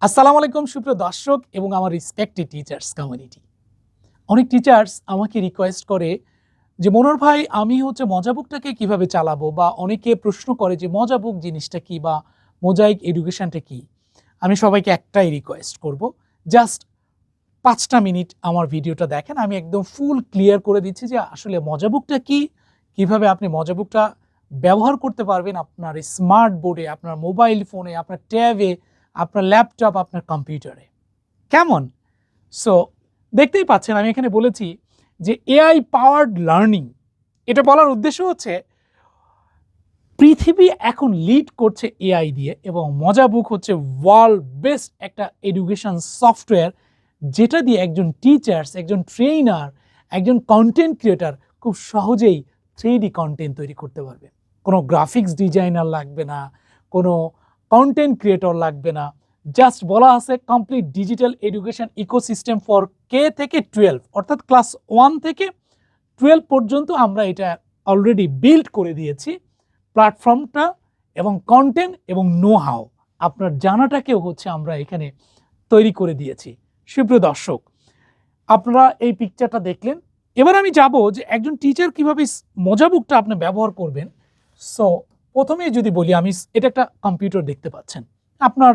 আসসালামু আলাইকুম সুপ্রিয় দর্শক এবং আমার রেসপেক্টেড টিচার্স কমিউনিটি। অনেক টিচার্স আমাকে রিকোয়েস্ট করে যে মনোহর ভাই আমি মজা বুকটাকে কিভাবে চালাবো, বা অনেকে প্রশ্ন করে যে মজা বুক জিনিসটা কি বা মোজাইক এডুকেশনটা কি। আমি সবাইকে একটাই রিকোয়েস্ট করব, জাস্ট 5টা মিনিট আমার ভিডিওটা দেখেন। আমি একদম ফুল ক্লিয়ার করে দিচ্ছি যে আসলে মজা বুকটা কি, কিভাবে আপনি মজা বুকটা ব্যবহার করতে পারবেন আপনার স্মার্ট বোর্ডে, আপনার মোবাইল ফোনে, আপনার ট্যাবে, আপনার ল্যাপটপ, আপনার কম্পিউটারে। কেমন? সো দেখতেই পাচ্ছেন আমি এখানে বলেছি যে এআই পাওয়ার্ড লার্নিং। এটা বলার উদ্দেশ্য হচ্ছে পৃথিবী এখন লিড করছে এআই দিয়ে, এবং মজা বুক হচ্ছে ওয়ার্ল্ড বেস্ট একটা এডুকেশন সফটওয়্যার, যেটা দিয়ে একজন টিচার্স, একজন ট্রেনার, একজন কন্টেন্ট ক্রিয়েটার খুব সহজেই 3D কন্টেন্ট তৈরি করতে পারবে। কোনো গ্রাফিক্স ডিজাইনার লাগবে না, কোনো কন্টেন্ট ক্রিয়েটর লাগবে না। জাস্ট বলা আছে complete digital education ecosystem for K থেকে 12, অর্থাৎ ক্লাস 1 থেকে 12 পর্যন্ত আমরা এটা অলরেডি বিল্ড করে দিয়েছি। প্ল্যাটফর্মটা এবং কন্টেন্ট এবং নো হাউ আপনার জানাটাকেও আমরা এখানে তৈরি করে দিয়েছি। সুপ্রিয় দর্শক, আপনারা এই পিকচারটা দেখলেন। এবার আমি যাব যে একজন টিচার কিভাবে মজা বুকটা আপনি ব্যবহার করবেন। সো প্রথমে যদি বলি, আমি এটা একটা কম্পিউটার দেখতে পাচ্ছেন, আপনার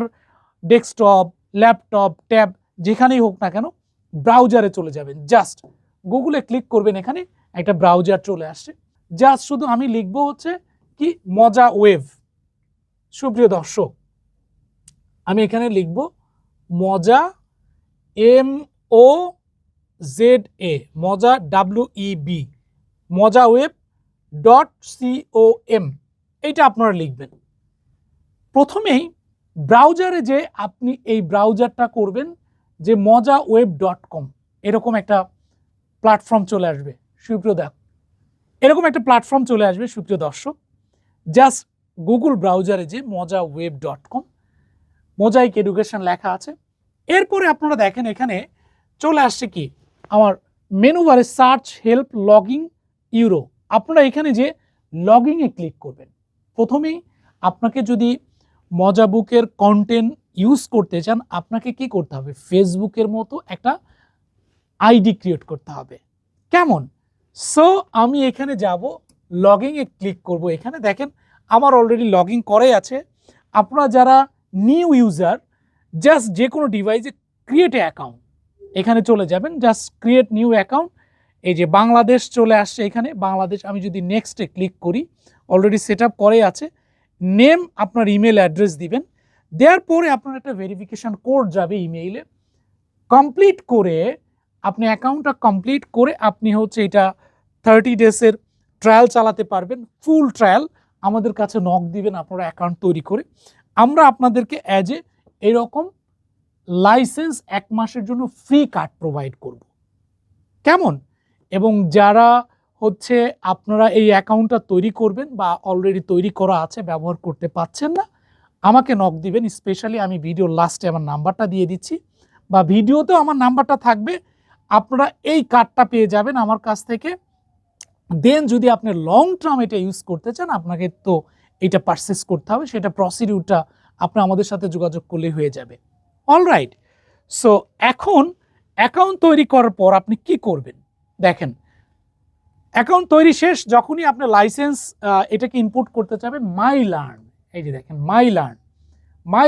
ডেস্কটপ, ল্যাপটপ, ট্যাব যেখানেই হোক না কেন, ব্রাউজারে চলে যাবেন। জাস্ট গুগলে ক্লিক করবেন, এখানে একটা ব্রাউজার চলে আসছে। জাস্ট শুধু আমি লিখবো কি মজা ওয়েব। সুপ্রিয় দর্শক, আমি এখানে লিখব মজা MOZA, মজা WEB, মজা ওয়েব .com, এইটা আপনারা লিখবেন। প্রথমেই ব্রাউজারে যে আপনি এই ব্রাউজারটা করবেন যে মজা ওয়েব .com, এরকম একটা প্ল্যাটফর্ম চলে আসবে। এরকম একটা প্ল্যাটফর্ম চলে আসবে সুপ্রিয় দর্শক। জাস্ট গুগল ব্রাউজারে যে মজা ওয়েব .com, মোজাইক এডুকেশন লেখা আছে। এরপরে আপনারা দেখেন এখানে চলে আসছে কি আমার মেনু বারে সার্চ হেল্প লগিং ইউরো। আপনারা এখানে যে লগিংয়ে ক্লিক করবেন। প্রথমেই আপনাকে যদি মজা বুকের কন্টেন্ট ইউজ করতে চান, আপনাকে কি করতে হবে, ফেসবুকের মতো একটা আইডি ক্রিয়েট করতে হবে। কেমন? সো আমি এখানে যাব, লগিংয়ে ক্লিক করব। এখানে দেখেন আমার অলরেডি লগইন করাই আছে। আপনারা যারা নিউ ইউজার, জাস্ট যে কোনো ডিভাইসে ক্রিয়েট এ অ্যাকাউন্ট, এখানে চলে যাবেন, জাস্ট ক্রিয়েট নিউ অ্যাকাউন্ট। এই যে বাংলাদেশ চলে আসছে, এখানে বাংলাদেশ। আমি যদি নেক্সটে ক্লিক করি, অলরেডি সেট আপ করেই আছে। নেম আপনার ইমেল অ্যাড্রেস দিবেন, দেওয়ার পরে আপনার একটা ভেরিফিকেশন কোড যাবে ইমেইলে। কমপ্লিট করে আপনি অ্যাকাউন্টটা কমপ্লিট করে আপনি এটা 30 ডেজের ট্রায়াল চালাতে পারবেন। ফুল ট্রায়াল আমাদের কাছে নক দিবেন আপনারা অ্যাকাউন্ট তৈরি করে। আমরা আপনাদেরকে অ্যাজ এ এরকম লাইসেন্স 1 মাসের জন্য ফ্রি কার্ড প্রোভাইড করব। কেমন? এবং যারা আপনারা এই অ্যাকাউন্টটা তৈরি করবেন বা অলরেডি তৈরি করা আছে, ব্যবহার করতে পারছেন না, আমাকে নক দিবেন। স্পেশালি আমি ভিডিওর লাস্টে আমার নাম্বারটা দিয়ে দিচ্ছি, বা ভিডিওতেও আমার নাম্বারটা থাকবে। আপনারা এই কার্ডটা পেয়ে যাবেন আমার কাছ থেকে। দেন যদি আপনি লং টার্ম এটা ইউজ করতে চান, আপনাকে তো এটা পারচেস করতে হবে। সেটা প্রসিডিউরটা আপনি আমাদের সাথে যোগাযোগ করলেই হয়ে যাবে। অলরাইট। সো এখন অ্যাকাউন্ট তৈরি করার পর আপনি কি করবেন দেখেন। অ্যাকাউন্ট তৈরি শেষ, যখনই আপনি লাইসেন্স এটাকে ইনপুট করতে চাবেন, মাই লার্ন, এই যে দেখেন মাই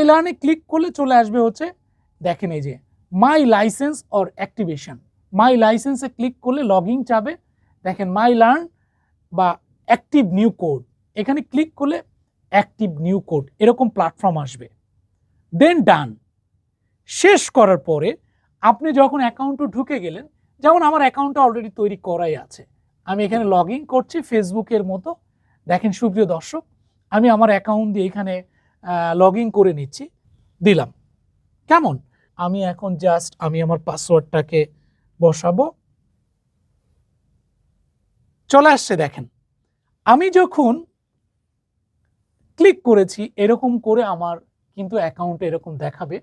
লার্নে ক্লিক করলে চলে আসবে দেখেন এই যে my licence or activation. My লাইসেন্সে ক্লিক করলে লগইন চাবে। দেখেন মাই লার্ন বা অ্যাক্টিভ নিউ কোড, এখানে ক্লিক করলে অ্যাক্টিভ নিউ কোড এরকম প্ল্যাটফর্ম আসবে। দেন ডান। শেষ করার পরে আপনি যখন অ্যাকাউন্টে ঢুকে গেলেন, যেমন আমার অ্যাকাউন্টটা অলরেডি তৈরি করাই আছে, আমি এখানে লগ ইন করছি ফেসবুকের মতো। দেখেন সুপ্রিয় দর্শক, আমি আমার অ্যাকাউন্ট দিয়ে এখানে লগ ইন করে নিচ্ছি, দিলাম। কেমন? আমি এখন জাস্ট আমি আমার পাসওয়ার্ডটাকে বসাবো, চলে আসছে। দেখেন আমি যখন ক্লিক করেছি, এরকম করে আমার কিন্তু অ্যাকাউন্টে এরকম দেখাবে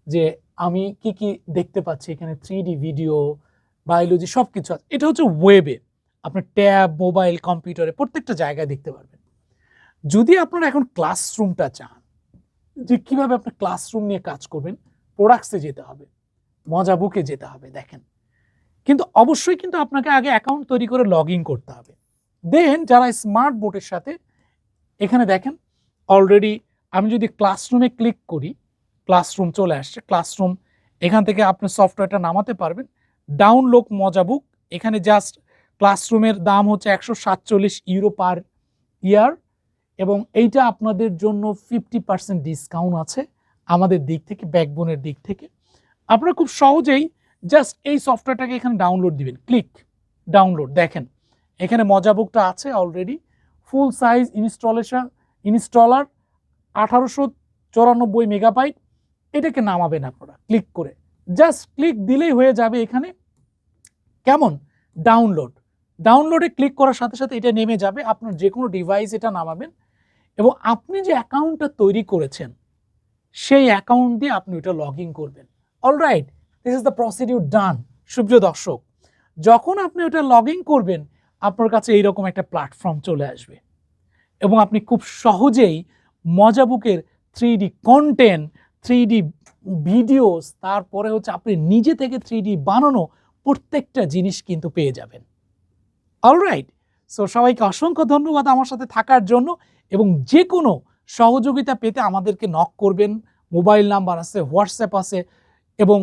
যে আমি কি কি দেখতে পাচ্ছি। এখানে 3D ভিডিও, বায়োলজি সব কিছু আছে। এটা ওয়েবে, আপনার ট্যাব, মোবাইল, কম্পিউটারে প্রত্যেকটা জায়গায় দেখতে পারবেন। যদি আপনারা এখন ক্লাসরুমটা চান যে কিভাবে আপনি ক্লাসরুম নিয়ে কাজ করবেন, প্রোডাক্টসে যেতে হবে, মজা বুকে যেতে হবে। দেখেন, কিন্তু অবশ্যই কিন্তু আপনাকে আগে অ্যাকাউন্ট তৈরি করে লগ ইন করতে হবে। দেন যারা স্মার্ট বোর্ডের সাথে, এখানে দেখেন অলরেডি আমি যদি ক্লাসরুমে ক্লিক করি, ক্লাসরুম চলে আসছে। ক্লাসরুম, এখান থেকে আপনি সফটওয়্যারটা নামাতে পারবেন। ডাউনলোড মজা বুক, এখানে জাস্ট ক্লাসরুমের দাম হচ্ছে 147 ইউরো পার ইয়ার, এবং এইটা আপনাদের জন্য 50% ডিসকাউন্ট আছে আমাদের দিক থেকে, ব্যাকবোনের দিক থেকে। আপনারা খুব সহজেই জাস্ট এই সফটওয়্যারটাকে এখানে ডাউনলোড দিবেন, ক্লিক ডাউনলোড। দেখেন এখানে মজা বুকটা আছে অলরেডি, ফুল সাইজ ইনস্টলার 1894 মেগাবাইট। এটাকে নামাবেন আপনারা ক্লিক করে, জাস্ট ক্লিক দিলেই হয়ে যাবে এখানে। কেমন? ডাউনলোডে ক্লিক করার সাথে সাথে এটা নেমে যাবে, আপনার যে কোনো ডিভাইস এটা নামাবেন, এবং আপনি যে অ্যাকাউন্টটা তৈরি করেছেন সেই অ্যাকাউন্ট দিয়ে আপনি ওটা লগ ইন করবেন। Alright, this is the procedure done. সুপ্রিয় দর্শক, যখন আপনি ওটা লগ ইন করবেন, আপনার কাছে এইরকম একটা প্ল্যাটফর্ম চলে আসবে, এবং আপনি খুব সহজেই মজা বুকের 3D কন্টেন্ট, 3D ভিডিওস, তারপরে হচ্ছে আপনি নিজে থেকে 3D বানানো প্রত্যেকটা জিনিস কিন্তু পেয়ে যাবেন। অলরাইট, সো সবাইকে অসংখ্য ধন্যবাদ আমার সাথে থাকার জন্য, এবং যে কোনো সহযোগিতা পেতে আমাদেরকে নক করবেন। মোবাইল নাম্বার আছে, হোয়াটসঅ্যাপ আছে, এবং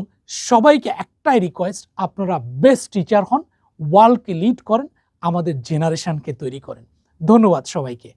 সবাইকে একটাই রিকোয়েস্ট, আপনারা বেস্ট টিচার হন, ওয়ার্ল্ডকে লিড করেন, আমাদের জেনারেশনকে তৈরি করেন। ধন্যবাদ সবাইকে।